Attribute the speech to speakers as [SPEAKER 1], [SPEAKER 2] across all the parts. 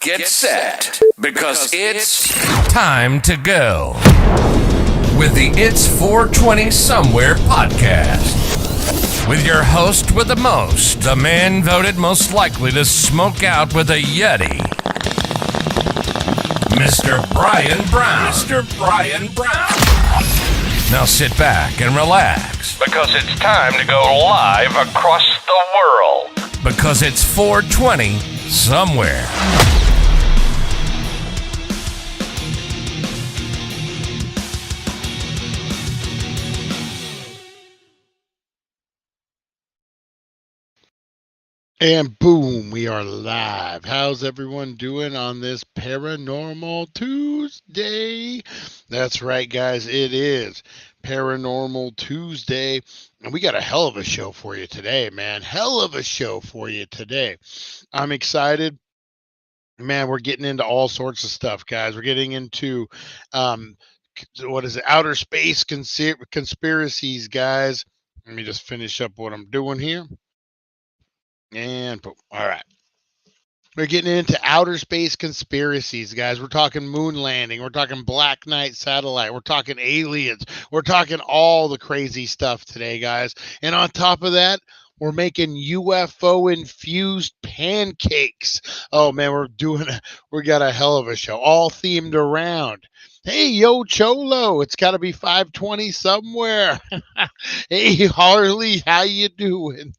[SPEAKER 1] Get set, because it's time to go with the It's 420 Somewhere podcast. With your host with the most, the man voted most likely to smoke out with a Yeti, Mr. Brian Brown. Mr. Brian Brown. Now sit back and relax, because it's time to go live across the world. Because it's 420 Somewhere.
[SPEAKER 2] And boom, we are live. How's everyone doing on this Paranormal Tuesday? That's right, guys. It is Paranormal Tuesday. And we got a hell of a show for you today, man. Hell of a show for you today. I'm excited. Man, we're getting into all sorts of stuff, guys. We're getting into, outer space conspiracies, guys. Let me just finish up what I'm doing here. And boom. All right. We're getting into outer space conspiracies, guys. We're talking moon landing. We're talking Black Knight satellite. We're talking aliens. We're talking all the crazy stuff today, guys. And on top of that, we're making UFO-infused pancakes. Oh, man, we got a hell of a show, all themed around. Hey, yo, Cholo, it's got to be 520 somewhere. Hey, Harley, how you doing?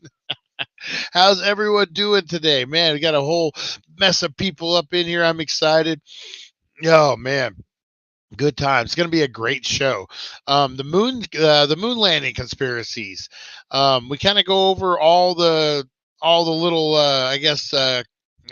[SPEAKER 2] How's everyone doing today? Man, we got a whole mess of people up in here. I'm excited. Oh, man. Good times. It's going to be a great show. The moon landing conspiracies. We kind of go over all the little,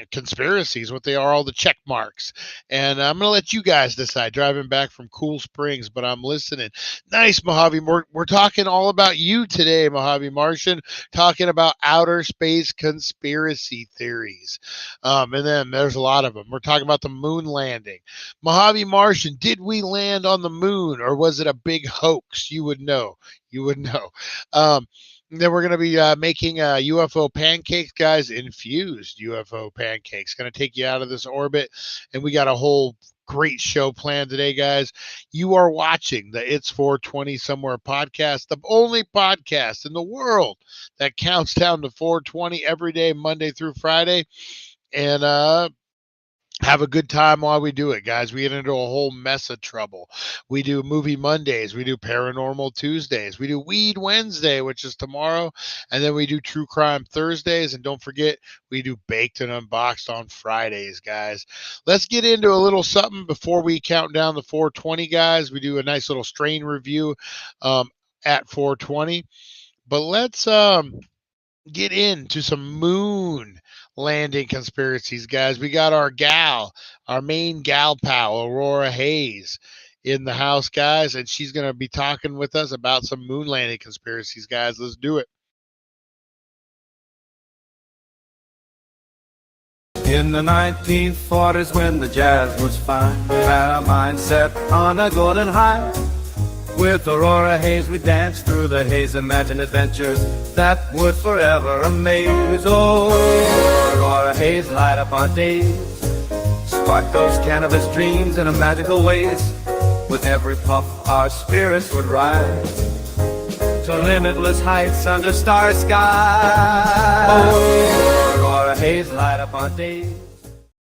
[SPEAKER 2] conspiracies, what they are, all the check marks. And I'm going to let you guys decide. Driving back from Cool Springs, but I'm listening. Nice, Mojave. We're talking all about you today, Mojave Martian, talking about outer space conspiracy theories. And then there's a lot of them. We're talking about the moon landing. Mojave Martian, did we land on the moon, or was it a big hoax? You would know. Then we're going to be making UFO pancakes, guys, infused UFO pancakes. Going to take you out of this orbit. And we got a whole great show planned today, guys. You are watching the It's 420 Somewhere podcast, the only podcast in the world that counts down to 420 every day, Monday through Friday. And have a good time while we do it, guys. We get into a whole mess of trouble. We do Movie Mondays. We do Paranormal Tuesdays. We do Weed Wednesday, which is tomorrow. And then we do True Crime Thursdays. And don't forget, we do Baked and Unboxed on Fridays, guys. Let's get into a little something before we count down the 420, guys. We do a nice little strain review at 420. But let's get into some moon landing conspiracies, guys. We got our main gal pal, Aurora Hayes, in the house, guys, and she's going to be talking with us about some moon landing conspiracies, guys. Let's do it.
[SPEAKER 3] In the 1940s, when the jazz was fine, we had our mind set on a golden high. With Aurora Hayes, we danced through the haze, imagine adventures that would forever amaze. Oh, Aurora Hayes, light up our days, spark those cannabis dreams in a magical ways. With every puff, our spirits would rise. to limitless heights under star skies. Oh, Aurora Haze light up our days.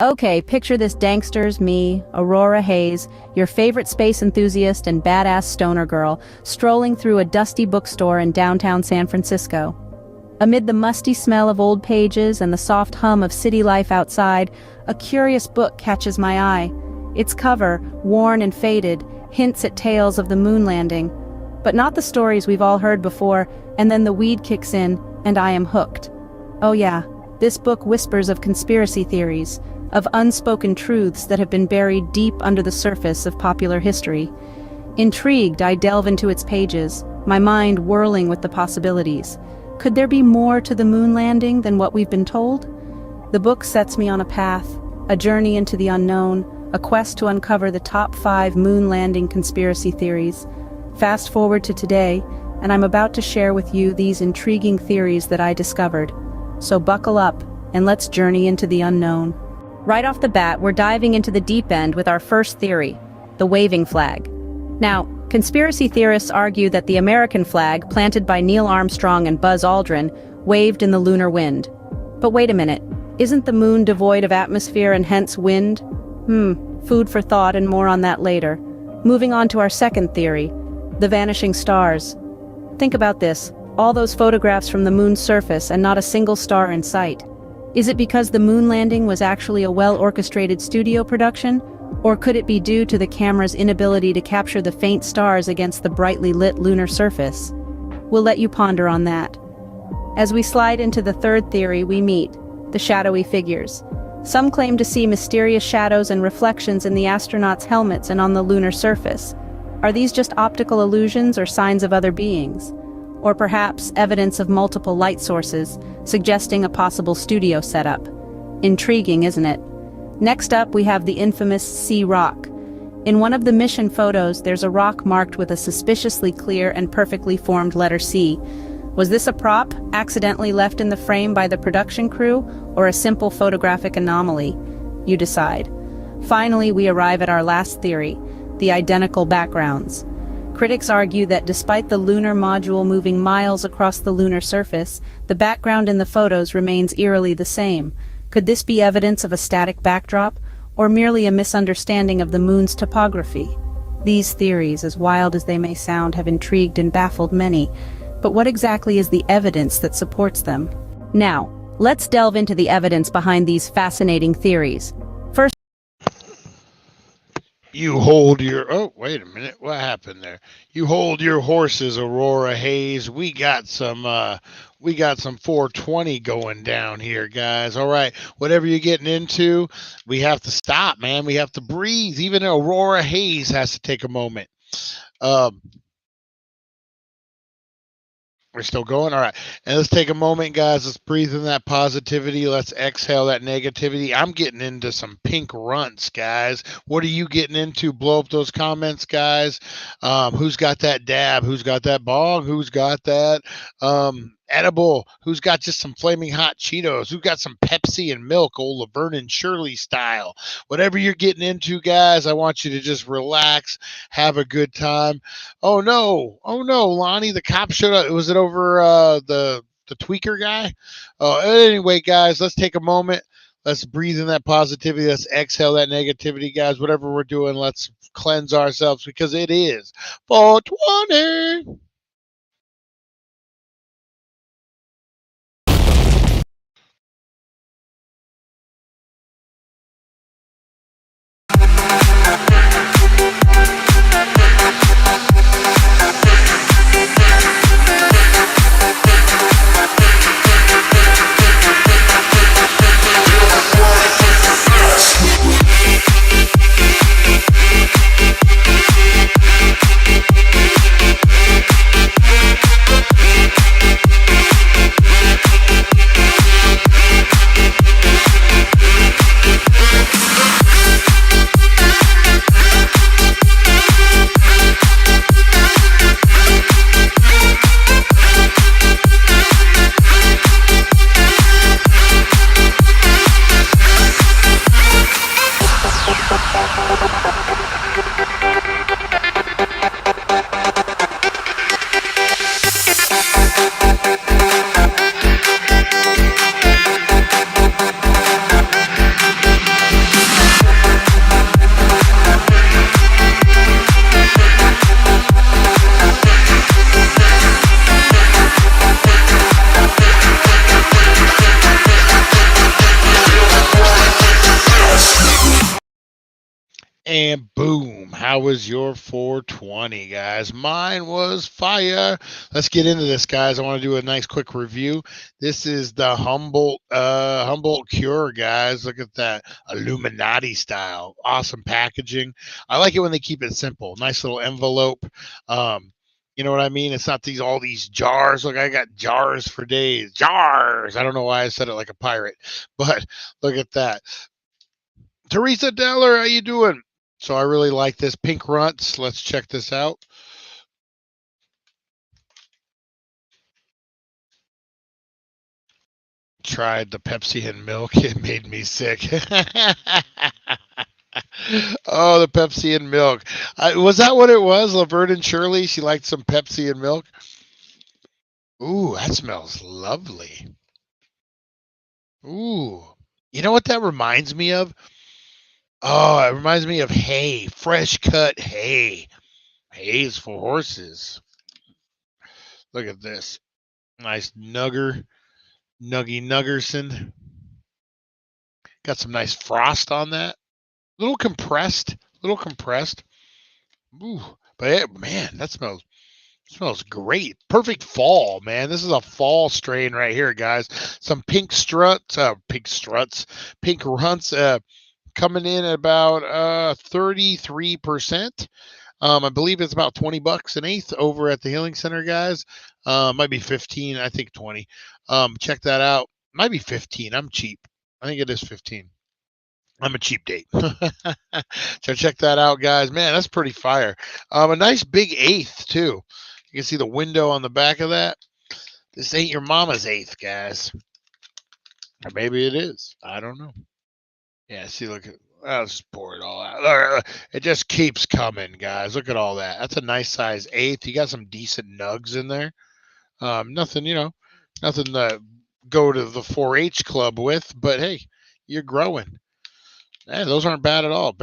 [SPEAKER 4] Okay, picture this danksters, me, Aurora Hayes, your favorite space enthusiast and badass stoner girl, strolling through a dusty bookstore in downtown San Francisco. Amid the musty smell of old pages and the soft hum of city life outside, a curious book catches my eye. Its cover, worn and faded, hints at tales of the moon landing. But not the stories we've all heard before, and then the weed kicks in, and I am hooked. Oh yeah, this book whispers of conspiracy theories, of unspoken truths that have been buried deep under the surface of popular history. Intrigued, I delve into its pages, my mind whirling with the possibilities. Could there be more to the moon landing than what we've been told? The book sets me on a path, a journey into the unknown, a quest to uncover the top 5 moon landing conspiracy theories. Fast forward to today, and I'm about to share with you these intriguing theories that I discovered. So buckle up, and let's journey into the unknown. Right off the bat, we're diving into the deep end with our first theory, the waving flag. Now, conspiracy theorists argue that the American flag, planted by Neil Armstrong and Buzz Aldrin, waved in the lunar wind. But wait a minute, isn't the moon devoid of atmosphere and hence wind? Food for thought, and more on that later. Moving on to our second theory, the vanishing stars. Think about this, all those photographs from the moon's surface and not a single star in sight. Is it because the moon landing was actually a well-orchestrated studio production? Or could it be due to the camera's inability to capture the faint stars against the brightly lit lunar surface? We'll let you ponder on that. As we slide into the third theory, we meet the shadowy figures. Some claim to see mysterious shadows and reflections in the astronauts' helmets and on the lunar surface. Are these just optical illusions or signs of other beings? Or perhaps evidence of multiple light sources, suggesting a possible studio setup? Intriguing, isn't it? Next up, we have the infamous C rock. In one of the mission photos, there's a rock marked with a suspiciously clear and perfectly formed letter C. Was this a prop, accidentally left in the frame by the production crew, or a simple photographic anomaly? You decide. Finally, we arrive at our last theory, the identical backgrounds. Critics argue that despite the lunar module moving miles across the lunar surface, the background in the photos remains eerily the same. Could this be evidence of a static backdrop, or merely a misunderstanding of the moon's topography? These theories, as wild as they may sound, have intrigued and baffled many. But what exactly is the evidence that supports them? Now, let's delve into the evidence behind these fascinating theories. First,
[SPEAKER 2] You hold your, oh, wait a minute. What happened there? You hold your horses, Aurora Hayes. We got some 420 going down here, guys. All right. Whatever you're getting into, we have to stop, man. We have to breathe. Even Aurora Hayes has to take a moment. We're still going? All right. And let's take a moment, guys. Let's breathe in that positivity. Let's exhale that negativity. I'm getting into some pink runts, guys. What are you getting into? Blow up those comments, guys. Who's got that dab? Who's got that bong? Who's got that edible? Who's got just some flaming hot Cheetos? Who's got some Pepsi and milk, old Laverne and Shirley style? Whatever you're getting into, guys, I want you to just relax, have a good time. Oh no, Lonnie, the cop showed up. Was it over the tweaker guy? Anyway, guys, let's take a moment. Let's breathe in that positivity. Let's exhale that negativity, guys. Whatever we're doing, let's cleanse ourselves because it is 420. And boom, how was your 420, guys? Mine was fire. Let's get into this, guys. I want to do a nice quick review. This is the Humboldt Cure, guys. Look at that Illuminati style. Awesome packaging. I like it when they keep it simple. Nice little envelope. You know what I mean? It's not all these jars. Look, I got jars for days. Jars. I don't know why I said it like a pirate, but look at that. Teresa Deller, how you doing? So I really like this. Pink Runts. Let's check this out. Tried the Pepsi and milk. It made me sick. Oh, the Pepsi and milk. Was that what it was? Laverne and Shirley? She liked some Pepsi and milk. Ooh, that smells lovely. Ooh. You know what that reminds me of? Oh, it reminds me of hay. Fresh cut hay. Hay is for horses. Look at this. Nice nugger. Nuggy Nuggerson. Got some nice frost on that. Little compressed. Ooh, but man, that smells great. Perfect fall, man. This is a fall strain right here, guys. Some pink runts coming in at about 33%. I believe it's about $20 an eighth over at the Healing Center, guys. Might be 15, I think 20. Check that out. Might be 15. I'm cheap. I think it is 15. I'm a cheap date. So check that out, guys. Man, that's pretty fire. A nice big eighth, too. You can see the window on the back of that. This ain't your mama's eighth, guys. Or maybe it is. I don't know. Yeah, see, look at, I'll just pour it all out. It just keeps coming, guys. Look at all that. That's a nice size eighth. You got some decent nugs in there. Nothing to go to the 4-H club with, but hey, you're growing. Man, those aren't bad at all.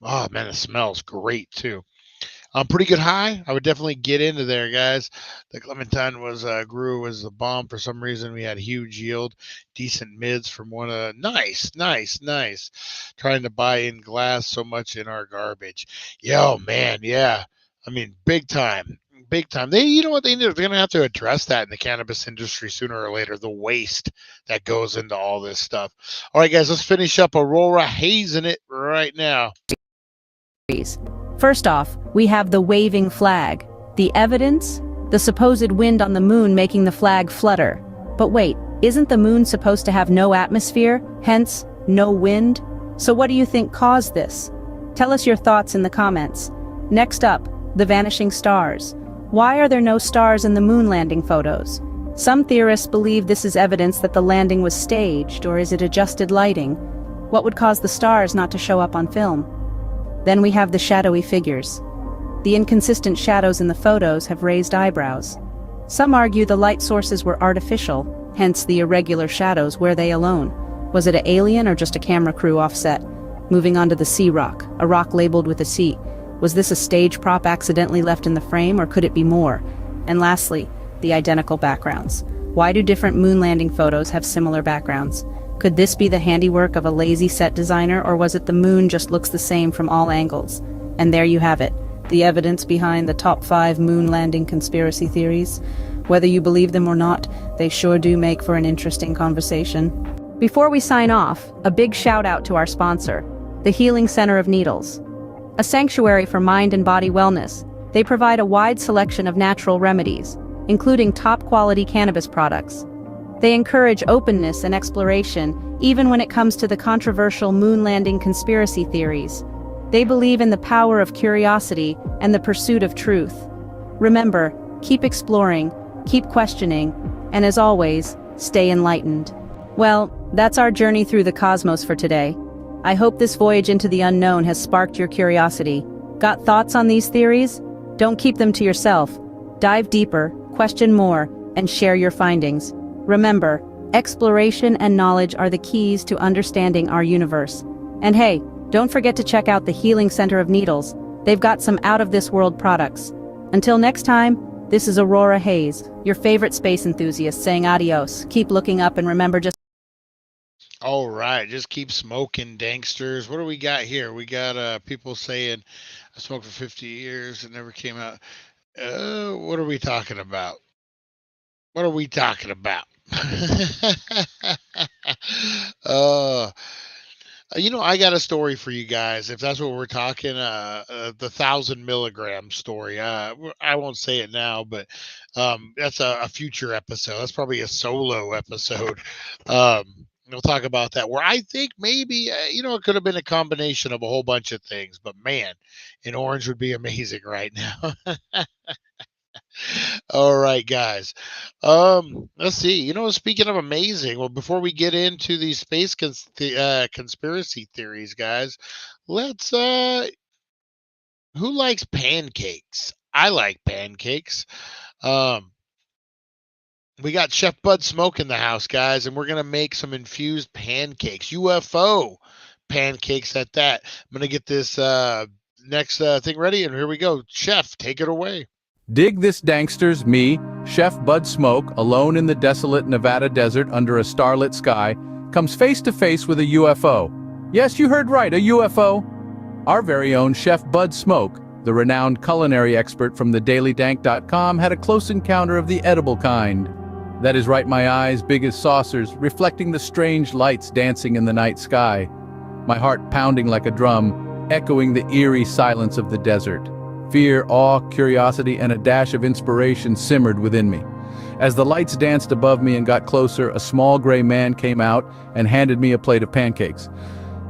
[SPEAKER 2] Oh man, it smells great too. Pretty good high. I would definitely get into there, guys. The Clementine grew as the bomb for some reason. We had huge yield, decent mids from one of nice. Trying to buy in glass so much in our garbage. Yo, man, yeah. I mean, big time. You know what they need? They're going to have to address that in the cannabis industry sooner or later, the waste that goes into all this stuff. All right, guys, let's finish up Aurora hazing it right now.
[SPEAKER 4] First off, we have the waving flag. The evidence? The supposed wind on the moon making the flag flutter. But wait, isn't the moon supposed to have no atmosphere, hence, no wind? So what do you think caused this? Tell us your thoughts in the comments. Next up, the vanishing stars. Why are there no stars in the moon landing photos? Some theorists believe this is evidence that the landing was staged, or is it adjusted lighting? What would cause the stars not to show up on film? Then we have the shadowy figures. The inconsistent shadows in the photos have raised eyebrows. Some argue the light sources were artificial, hence the irregular shadows. Were they alone? Was it an alien or just a camera crew offset? Moving on to the C rock, a rock labeled with a C. Was this a stage prop accidentally left in the frame, or could it be more? And lastly, the identical backgrounds. Why do different moon landing photos have similar backgrounds? Could this be the handiwork of a lazy set designer, or was it the moon just looks the same from all angles? And there you have it, the evidence behind the top 5 moon landing conspiracy theories. Whether you believe them or not, they sure do make for an interesting conversation. Before we sign off, a big shout out to our sponsor, the Healing Center of Needles. A sanctuary for mind and body wellness, they provide a wide selection of natural remedies, including top-quality cannabis products. They encourage openness and exploration, even when it comes to the controversial moon landing conspiracy theories. They believe in the power of curiosity and the pursuit of truth. Remember, keep exploring, keep questioning, and as always, stay enlightened. Well, that's our journey through the cosmos for today. I hope this voyage into the unknown has sparked your curiosity. Got thoughts on these theories? Don't keep them to yourself. Dive deeper, question more, and share your findings. Remember, exploration and knowledge are the keys to understanding our universe. And hey, don't forget to check out the Healing Center of Needles. They've got some out-of-this-world products. Until next time, this is Aurora Hayes, your favorite space enthusiast, saying adios. Keep looking up and remember just...
[SPEAKER 2] All right, just keep smoking, Danksters. What do we got here? We got people saying, I smoked for 50 years. It never came out. What are we talking about? What are we talking about? uh, I got a story for you guys. If that's what we're talking, the 1,000 milligram story. I won't say it now, but that's a future episode. That's probably a solo episode. We'll talk about that. Where I think maybe it could have been a combination of a whole bunch of things, but man, an orange would be amazing right now. All right, guys. Let's see. Speaking of amazing, well, before we get into these conspiracy theories, guys, let's who likes pancakes? I like pancakes. Um, we got Chef Bud Smoke in the house, guys, and we're gonna make some infused pancakes, UFO pancakes at that. I'm gonna get this next thing ready, and here we go. Chef, take it away.
[SPEAKER 5] Dig this, Danksters. Me, Chef Bud Smoke, alone in the desolate Nevada desert under a starlit sky, comes face to face with a UFO. Yes, you heard right, a UFO. Our very own Chef Bud Smoke, the renowned culinary expert from thedailydank.com, had a close encounter of the edible kind. That is right, my eyes, big as saucers, reflecting the strange lights dancing in the night sky. My heart pounding like a drum, echoing the eerie silence of the desert. Fear, awe, curiosity, and a dash of inspiration simmered within me. As the lights danced above me and got closer, a small gray man came out and handed me a plate of pancakes.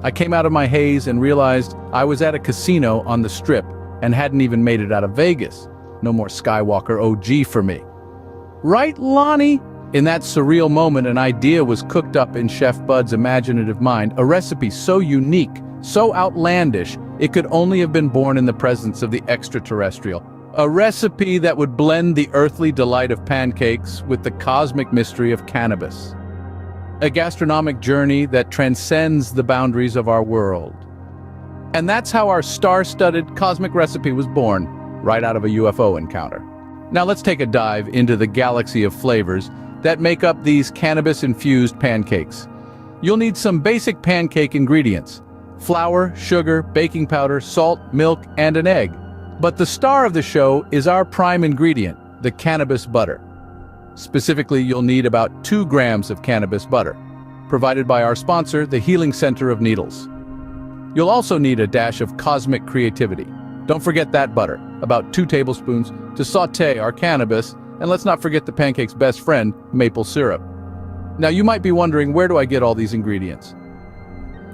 [SPEAKER 5] I came out of my haze and realized I was at a casino on the Strip and hadn't even made it out of Vegas. No more Skywalker OG for me. Right, Lonnie? In that surreal moment, an idea was cooked up in Chef Bud's imaginative mind, a recipe so unique, so outlandish, it could only have been born in the presence of the extraterrestrial. A recipe that would blend the earthly delight of pancakes with the cosmic mystery of cannabis. A gastronomic journey that transcends the boundaries of our world. And that's how our star-studded cosmic recipe was born, right out of a UFO encounter. Now let's take a dive into the galaxy of flavors that make up these cannabis-infused pancakes. You'll need some basic pancake ingredients: flour, sugar, baking powder, salt, milk, and an egg. But the star of the show is our prime ingredient, the cannabis butter. Specifically, you'll need about 2 grams of cannabis butter, provided by our sponsor, the Healing Center of Needles. You'll also need a dash of cosmic creativity. Don't forget that butter, about 2 tablespoons, to saute our cannabis, and let's not forget the pancake's best friend, maple syrup. Now you might be wondering, where do I get all these ingredients?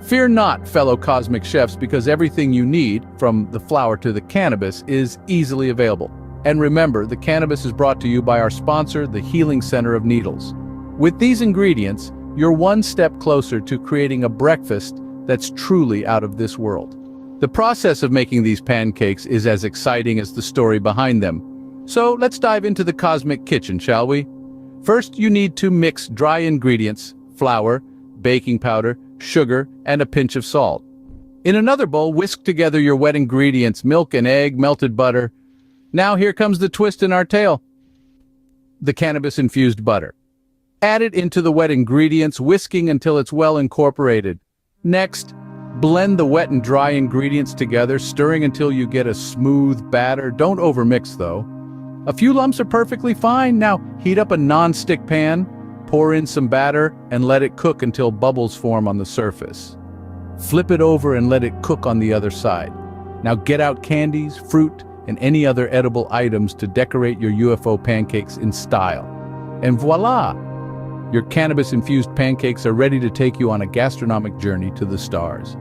[SPEAKER 5] Fear not, fellow cosmic chefs, because everything you need, from the flour to the cannabis, is easily available. And remember, the cannabis is brought to you by our sponsor, the Healing Center of Needles. With these ingredients, you're one step closer to creating a breakfast that's truly out of this world. The process of making these pancakes is as exciting as the story behind them. So let's dive into the cosmic kitchen, shall we? First, you need to mix dry ingredients, flour, baking powder, sugar, and a pinch of salt. In another bowl, whisk together your wet ingredients, milk and egg, melted butter. Now here comes the twist in our tale: the cannabis-infused butter. Add it into the wet ingredients, whisking until it's well incorporated. Next, blend the wet and dry ingredients together, stirring until you get a smooth batter. Don't overmix though. A few lumps are perfectly fine. Now heat up a non-stick pan, pour in some batter, and let it cook until bubbles form on the surface. Flip it over and let it cook on the other side. Now get out candies, fruit, and any other edible items to decorate your UFO pancakes in style. And voila! Your cannabis-infused pancakes are ready to take you on a gastronomic journey to the stars.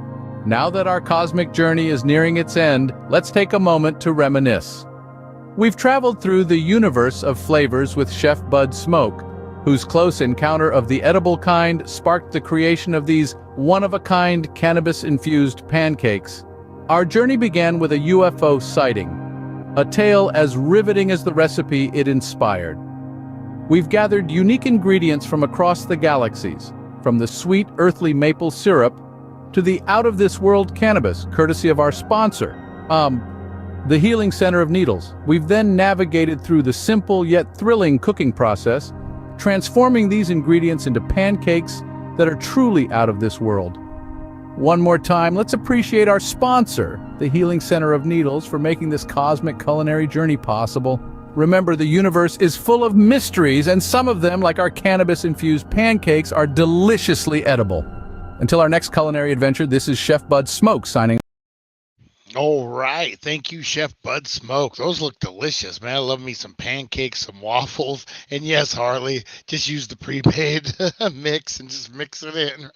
[SPEAKER 5] Now that our cosmic journey is nearing its end, let's take a moment to reminisce. We've traveled through the universe of flavors with Chef Bud Smoke, whose close encounter of the edible kind sparked the creation of these one-of-a-kind cannabis-infused pancakes. Our journey began with a UFO sighting, a tale as riveting as the recipe it inspired. We've gathered unique ingredients from across the galaxies, from the sweet, earthly maple syrup to the out-of-this-world cannabis, courtesy of our sponsor, the Healing Center of Needles. We've then navigated through the simple yet thrilling cooking process, transforming these ingredients into pancakes that are truly out of this world. One more time, let's appreciate our sponsor, the Healing Center of Needles, for making this cosmic culinary journey possible. Remember, the universe is full of mysteries, and some of them, like our cannabis-infused pancakes, are deliciously edible. Until our next culinary adventure, this is Chef Bud Smoke signing.
[SPEAKER 2] All right. Thank you, Chef Bud Smoke. Those look delicious, man. I love me some pancakes, some waffles. And yes, Harley, just use the prepaid mix and just mix it in.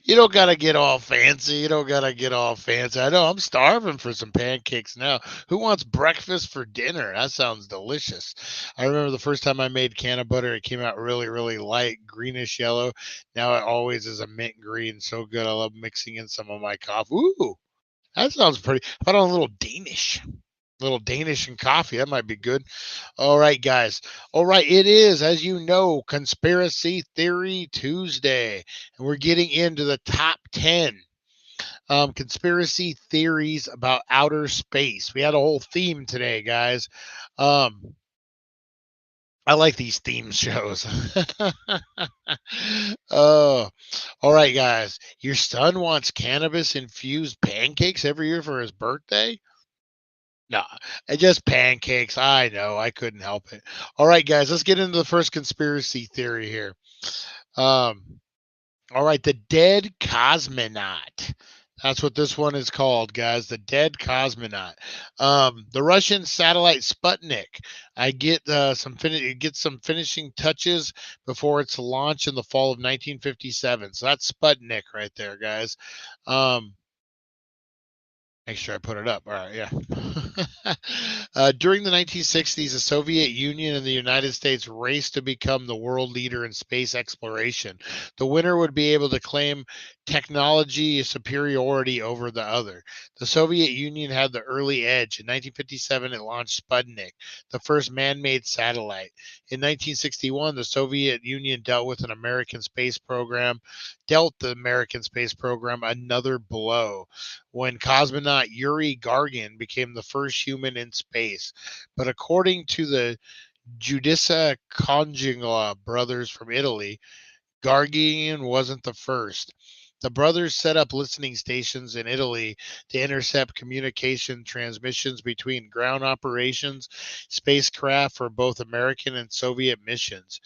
[SPEAKER 2] You don't got to get all fancy. You don't got to get all fancy. I know I'm starving for some pancakes now. Who wants breakfast for dinner? That sounds delicious. I remember the first time I made can of butter, it came out really, really light, greenish yellow. Now it always is a mint green. So good. I love mixing in some of my coffee. Ooh, that sounds pretty. How about a little Danish? Little Danish and coffee. That might be good. All right, guys. All right. It is, as you know, Conspiracy Theory Tuesday. And we're getting into the top 10 conspiracy theories about outer space. We had a whole theme today, guys. I like these theme shows. Oh, all right, guys. Your son wants cannabis-infused pancakes every year for his birthday? No, just pancakes. I know. I couldn't help it. All right, guys, let's get into the first conspiracy theory here. All right, the dead cosmonaut. That's what this one is called, guys. The dead cosmonaut. The Russian satellite Sputnik. I get some finishing touches before its launch in the fall of 1957. So that's Sputnik right there, guys. Make sure I put it up. All right, yeah. During the 1960s, the Soviet Union and the United States raced to become the world leader in space exploration. The winner would be able to claim technology superiority over the other. The Soviet Union had the early edge. In 1957, it launched Sputnik, the first man-made satellite. In 1961, the Soviet Union dealt the American space program another blow when cosmonaut Yuri Gagarin became the first human in space. But according to the Giudice Congingla brothers from Italy, Gagarin wasn't the first. The brothers set up listening stations in Italy to intercept communication transmissions between ground operations spacecraft for both American and Soviet missions.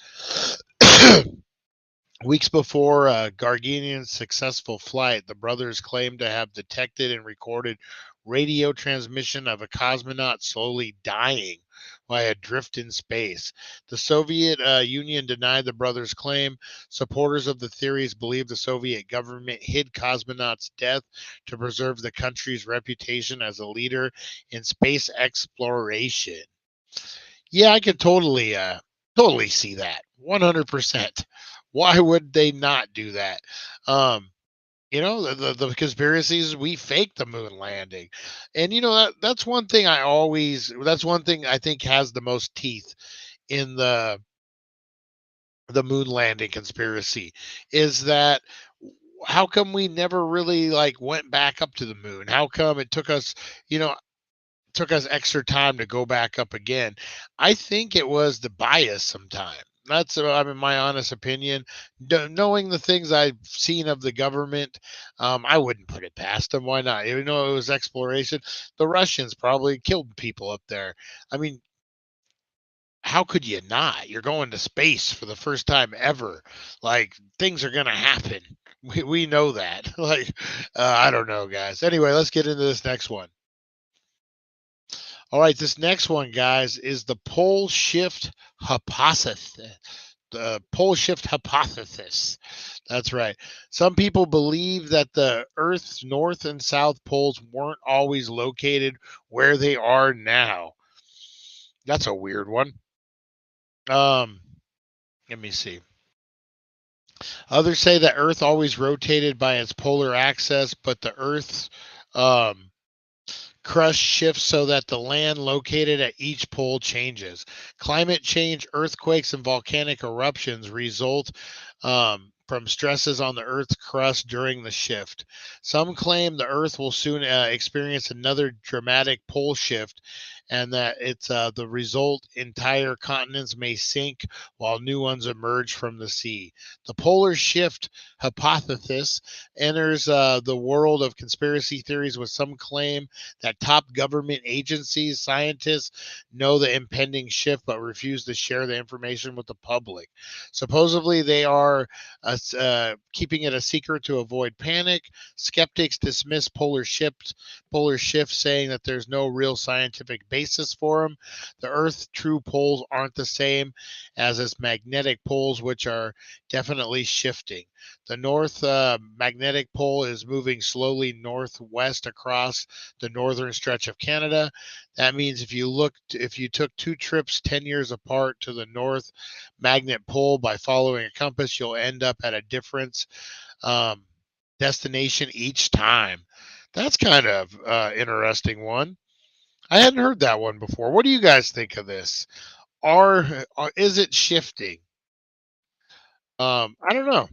[SPEAKER 2] Weeks before Gagarin's successful flight, the brothers claimed to have detected and recorded radio transmission of a cosmonaut slowly dying while adrift in space. The Soviet Union denied the brothers' claim. Supporters of the theories believe the Soviet government hid cosmonaut's death to preserve the country's reputation as a leader in space exploration. Yeah, I could totally see that. 100%. Why would they not do that? The conspiracies, we faked the moon landing. And that's one thing I think has the most teeth in the moon landing conspiracy, is that how come we never really went back up to the moon? How come it took us extra time to go back up again? I think it was the bias sometimes. That's my honest opinion. Knowing the things I've seen of the government, I wouldn't put it past them. Why not? Even though it was exploration, the Russians probably killed people up there. I mean, how could you not? You're going to space for the first time ever. Things are going to happen. We know that. I don't know, guys. Anyway, let's get into this next one. All right, this next one, guys, is the pole shift hypothesis. The pole shift hypothesis. That's right. Some people believe that the Earth's north and south poles weren't always located where they are now. That's a weird one. Let me see. Others say that Earth always rotated by its polar axis, but the Earth's crust shifts so that the land located at each pole changes. Climate change, earthquakes, and volcanic eruptions result from stresses on the Earth's crust during the shift. Some claim the Earth will soon experience another dramatic pole shift and that it's the result entire continents may sink while new ones emerge from the sea. The polar shift hypothesis enters the world of conspiracy theories, with some claim that top government agencies, scientists know the impending shift but refuse to share the information with the public. Supposedly, they are keeping it a secret to avoid panic. Skeptics dismiss polar shifts, saying that there's no real scientific basis for them. The Earth's true poles aren't the same as its magnetic poles, which are definitely shifting. The north magnetic pole is moving slowly northwest across the northern stretch of Canada. That means if you took 2 trips 10 years apart to the north magnet pole by following a compass, you'll end up at a different destination each time. That's kind of interesting one. I hadn't heard that one before. What do you guys think of this? Is it shifting? I don't know.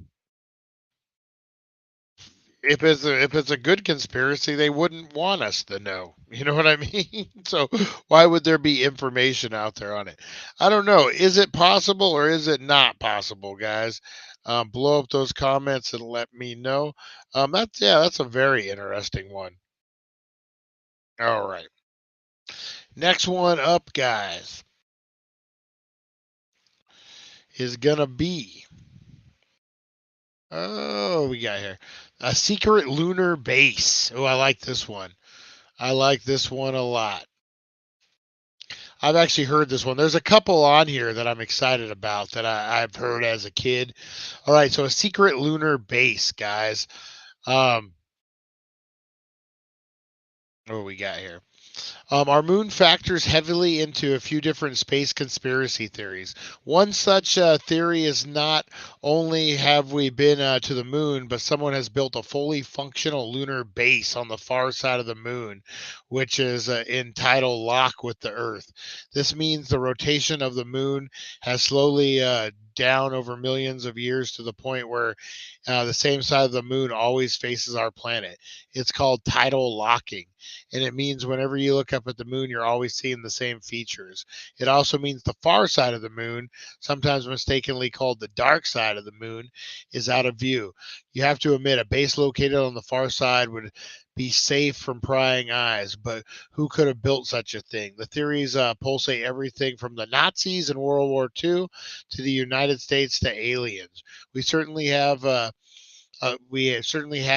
[SPEAKER 2] If it's a good conspiracy, they wouldn't want us to know. You know what I mean? So why would there be information out there on it? I don't know. Is it possible or is it not possible, guys? Blow up those comments and let me know. That's a very interesting one. All right. Next one up, guys, is gonna be we got here a secret lunar base. Oh, I like this one. I like this one a lot. I've actually heard this one. There's a couple on here that I'm excited about that I've heard as a kid. All right, so a secret lunar base, guys. What do we got here? Our moon factors heavily into a few different space conspiracy theories. One such theory is not only have we been to the moon, but someone has built a fully functional lunar base on the far side of the moon, which is in tidal lock with the Earth. This means the rotation of the moon has slowly down over millions of years to the point where the same side of the moon always faces our planet. It's called tidal locking, and it means whenever you look up at the moon, you're always seeing the same features. It also means the far side of the moon, sometimes mistakenly called the dark side of the moon, is out of view. You have to admit a base located on the far side would be safe from prying eyes, but who could have built such a thing? The theories pulsate everything from the Nazis in World War II to the United States to aliens. We certainly have had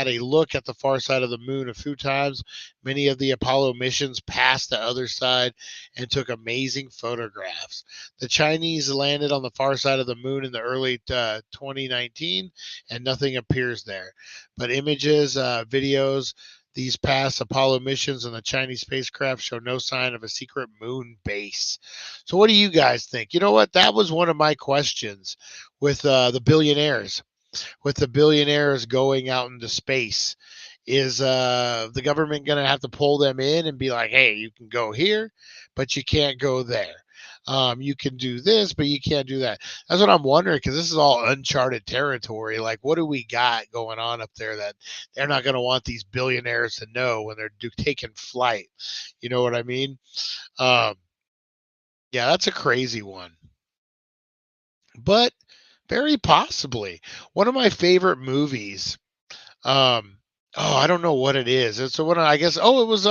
[SPEAKER 2] a look at the far side of the moon a few times. Many of the Apollo missions passed the other side and took amazing photographs. The Chinese landed on the far side of the moon in the early 2019, and nothing appears there. But images, videos, these past Apollo missions and the Chinese spacecraft show no sign of a secret moon base. So what do you guys think? You know what? That was one of my questions with the billionaires. With the billionaires going out into space, is the government going to have to pull them in and be like, hey, you can go here, but you can't go there. You can do this, but you can't do that. That's what I'm wondering, because this is all uncharted territory. Like, what do we got going on up there that they're not going to want these billionaires to know when they're taking flight? You know what I mean? Yeah, that's a crazy one. But very possibly one of my favorite movies. I don't know what it is. It's one I guess. Oh, it was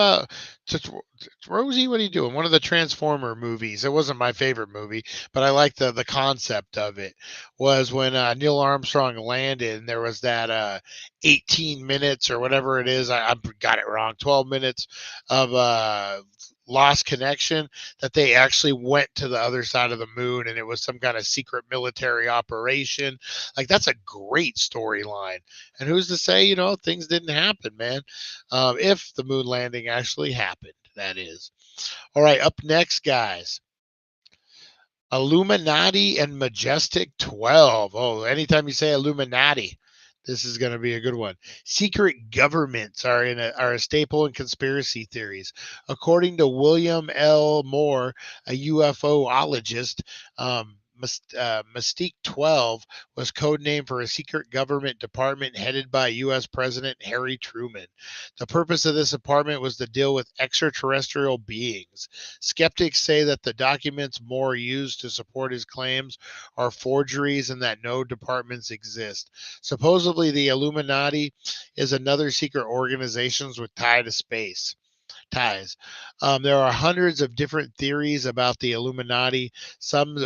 [SPEAKER 2] Rosie. What are you doing? One of the Transformer movies. It wasn't my favorite movie, but I like the concept of it. Was when Neil Armstrong landed, and there was that 18 minutes or whatever it is. I got it wrong. 12 minutes of lost connection, that they actually went to the other side of the moon, and it was some kind of secret military operation. Like, that's a great storyline. And who's to say, things didn't happen, man? If the moon landing actually happened, that is. All right, up next, guys. Illuminati and Majestic 12. Oh, anytime you say Illuminati, this is going to be a good one. Secret governments are a staple in conspiracy theories. According to William L. Moore, a UFO-ologist, Mystique 12 was codenamed for a secret government department headed by U.S. President Harry Truman. The purpose of this department was to deal with extraterrestrial beings. Skeptics say that the documents Moore used to support his claims are forgeries and that no departments exist. Supposedly, the Illuminati is another secret organization with ties. There are hundreds of different theories about the Illuminati, some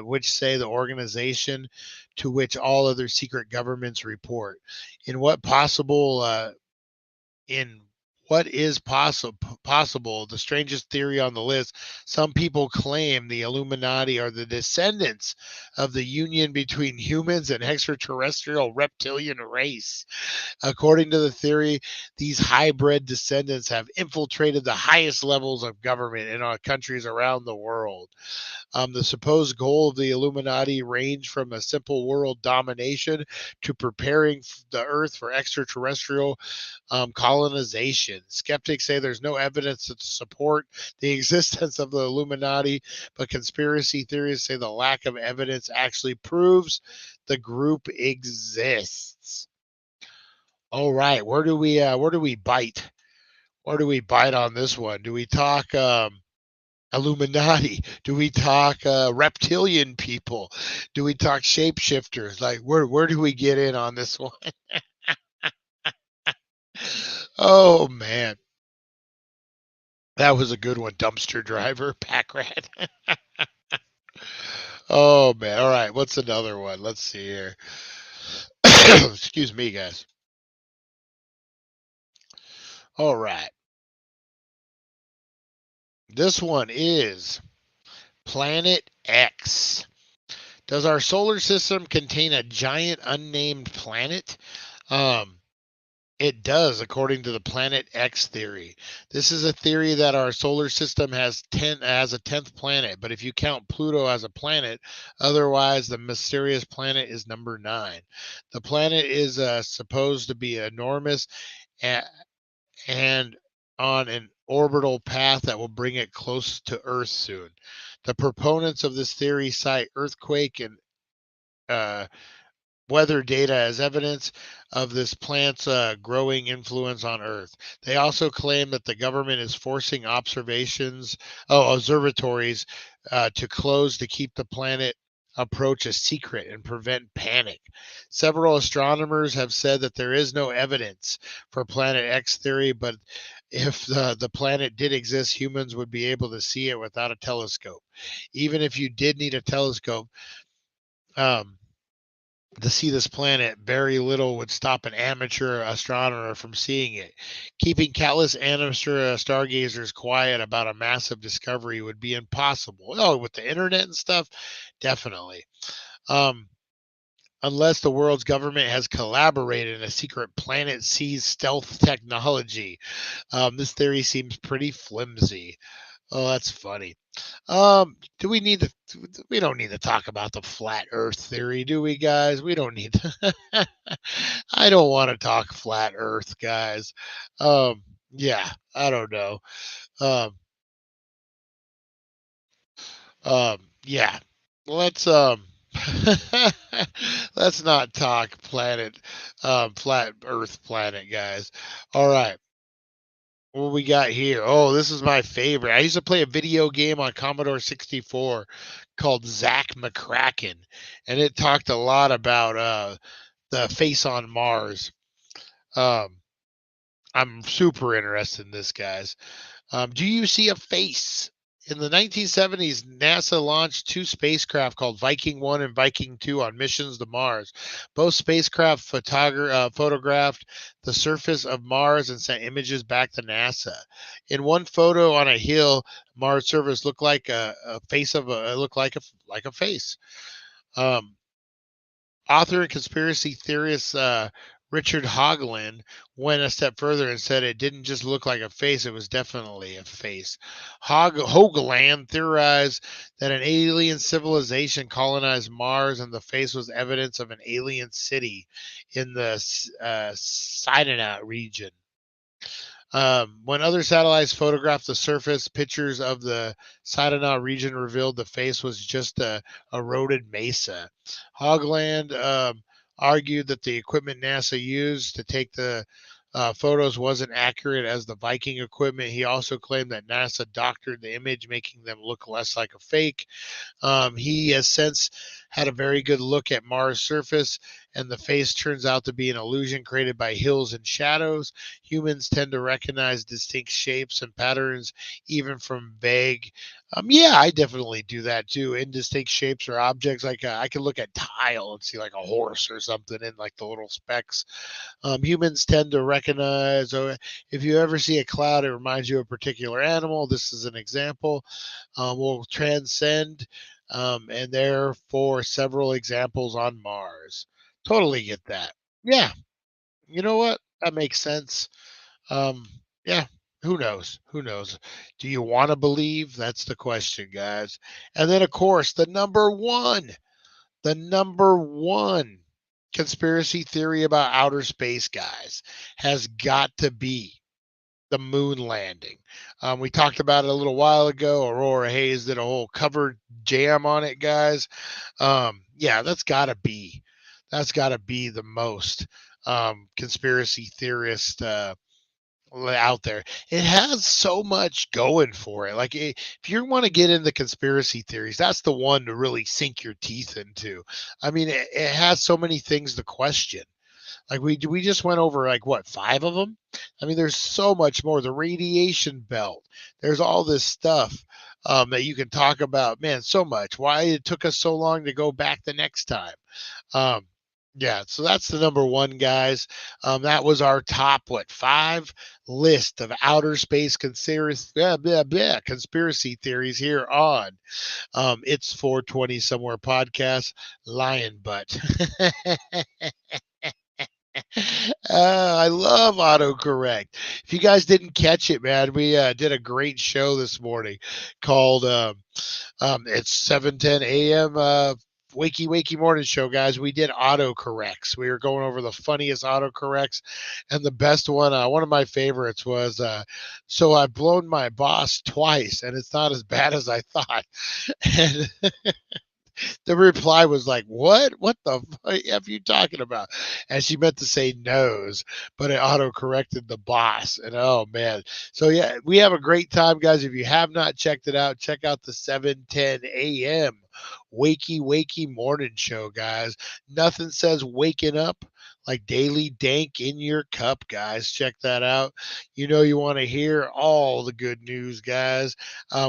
[SPEAKER 2] which say the organization to which all other secret governments report. In what is possible, the strangest theory on the list, some people claim the Illuminati are the descendants of the union between humans and extraterrestrial reptilian race. According to the theory, these hybrid descendants have infiltrated the highest levels of government in our countries around the world. The supposed goal of the Illuminati ranged from a simple world domination to preparing the Earth for extraterrestrial colonization. Skeptics say there's no evidence to support the existence of the Illuminati, but conspiracy theorists say the lack of evidence actually proves the group exists. All right, where do we bite? Where do we bite on this one? Do we talk Illuminati? Do we talk reptilian people? Do we talk shapeshifters? Like, where do we get in on this one? Oh man, that was a good one. Dumpster driver, pack rat. Oh man, all right. What's another one? Let's see here. Excuse me, guys. All right. This one is Planet X. Does our solar system contain a giant unnamed planet? It does, according to the Planet X theory. This is a theory that our solar system has a 10th planet, but if you count Pluto as a planet, otherwise the mysterious planet is number 9. The planet is supposed to be enormous and on an orbital path that will bring it close to Earth soon. The proponents of this theory cite earthquake and weather data as evidence of this plant's growing influence on Earth. They also claim that the government is forcing observatories to close to keep the planet approach a secret and prevent panic. Several astronomers have said that there is no evidence for Planet X theory, but if the planet did exist, humans would be able to see it without a telescope. Even if you did need a telescope, to see this planet, very little would stop an amateur astronomer from seeing it. Keeping countless amateur stargazers quiet about a massive discovery would be impossible. Oh, with the internet and stuff, definitely. Unless the world's government has collaborated in a secret planet sees stealth technology. This theory seems pretty flimsy. Oh, that's funny. Do we need to? We don't need to talk about the flat Earth theory, do we, guys? We don't need to. I don't want to talk flat Earth, guys. Yeah, I don't know. Yeah, let's let's not talk flat Earth planet, guys. All right. What we got here? Oh, this is my favorite. I used to play a video game on Commodore 64 called Zack McCracken, and it talked a lot about the face on Mars. I'm super interested in this, guys. Do you see a face? In the 1970s, NASA launched 2 spacecraft called Viking 1 and Viking 2 on missions to Mars. Both spacecraft photographed the surface of Mars and sent images back to NASA. In one photo on a hill, Mars surface looked like a face. Author and conspiracy theorist Richard Hoagland went a step further and said it didn't just look like a face, it was definitely a face. Hoagland theorized that an alien civilization colonized Mars and the face was evidence of an alien city in the Sinai region. When other satellites photographed the surface, pictures of the Saginaw region revealed the face was just a eroded mesa. Hogland argued that the equipment NASA used to take the photos wasn't accurate as the Viking equipment. He also claimed that NASA doctored the image, making them look less like a fake. He has since had a very good look at Mars' surface, and the face turns out to be an illusion created by hills and shadows. Humans tend to recognize distinct shapes and patterns, even from vague. Yeah, I definitely do that too. Indistinct shapes or objects, like I can look at tile and see like a horse or something in like the little specks. Humans tend to recognize, or if you ever see a cloud, it reminds you of a particular animal. This is an example. Will transcend, and therefore several examples on Mars. Totally get that. Yeah, you know what? That makes sense. Yeah, who knows? Who knows? Do you want to believe? That's the question, guys. And then, of course, the number one conspiracy theory about outer space, guys, has got to be the moon landing. We talked about it a little while ago. Aurora Hayes did a whole cover jam on it, guys. Yeah, that's got to be the most conspiracy theorist out there. It has so much going for it. Like, if you want to get into conspiracy theories, that's the one to really sink your teeth into. I mean, it has so many things to question. Like, we just went over like what, 5 of them? I mean, there's so much more. The radiation belt. There's all this stuff that you can talk about. Man, so much. Why it took us so long to go back the next time. Yeah, so that's the number one, guys. That was our top 5 list of outer space conspiracy theories here on It's 420 Somewhere podcast. Lion butt. I love autocorrect. If you guys didn't catch it, man, we did a great show this morning called it's 7:10 a.m. Wakey morning show, guys. We did autocorrects. We were going over the funniest autocorrects, and the best one of my favorites was so I've blown my boss twice and it's not as bad as I thought. And the reply was like, what the fuck are you talking about? And she meant to say nose, but it auto-corrected the boss. And oh, man. So, yeah, we have a great time, guys. If you have not checked it out, check out the 7:10 a.m. Wakey morning show, guys. Nothing says waking up like daily dank in your cup, guys. Check that out. You know you want to hear all the good news, guys.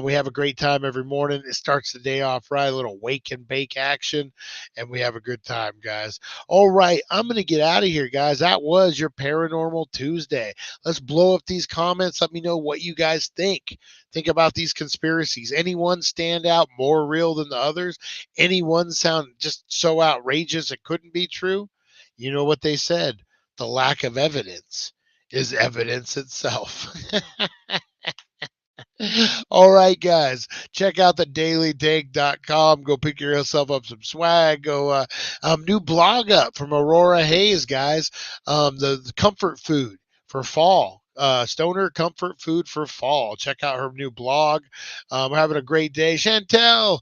[SPEAKER 2] We have a great time every morning. It starts the day off right, a little wake and bake action, and we have a good time, guys. All right, I'm going to get out of here, guys. That was your Paranormal Tuesday. Let's blow up these comments. Let me know what you guys think. Think about these conspiracies. Anyone stand out more real than the others? Anyone sound just so outrageous it couldn't be true? You know what they said, the lack of evidence is evidence itself. All right, guys, check out the dailydank.com. Go pick yourself up some swag. Go new blog up from Aurora Hayes, guys. The comfort food for fall. Stoner comfort food for fall. Check out her new blog. We're having a great day. Chantel,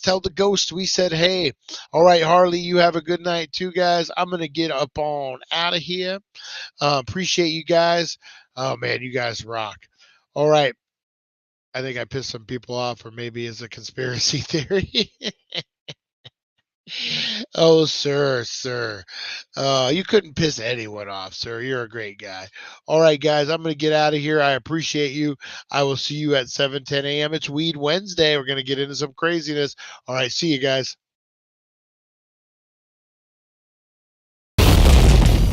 [SPEAKER 2] tell the ghost we said hey. All right, Harley, you have a good night too, guys. I'm going to get up on out of here. Appreciate you guys. Oh, man, you guys rock. All right. I think I pissed some people off, or maybe it's a conspiracy theory. Oh, sir. You couldn't piss anyone off, sir. You're a great guy. All right, guys, I'm going to get out of here. I appreciate you. I will see you at 7:10 a.m. It's Weed Wednesday. We're going to get into some craziness. All right, see you guys.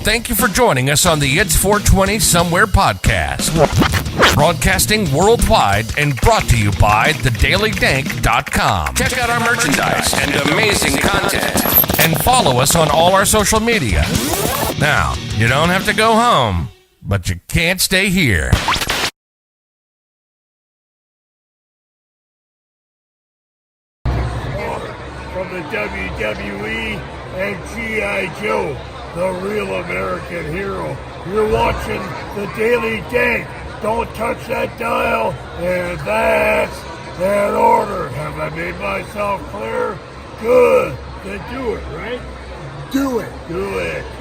[SPEAKER 1] Thank you for joining us on the It's 420 Somewhere podcast. Broadcasting worldwide and brought to you by thedailydank.com. Check out our merchandise and amazing content. And follow us on all our social media. Now, you don't have to go home, but you can't stay here.
[SPEAKER 6] From the WWE and G.I. Joe, the real American hero. You're watching the Daily Dank. Don't touch that dial. And that's that order. Have I made myself clear? Good. Then do it, right? Do it. Do it.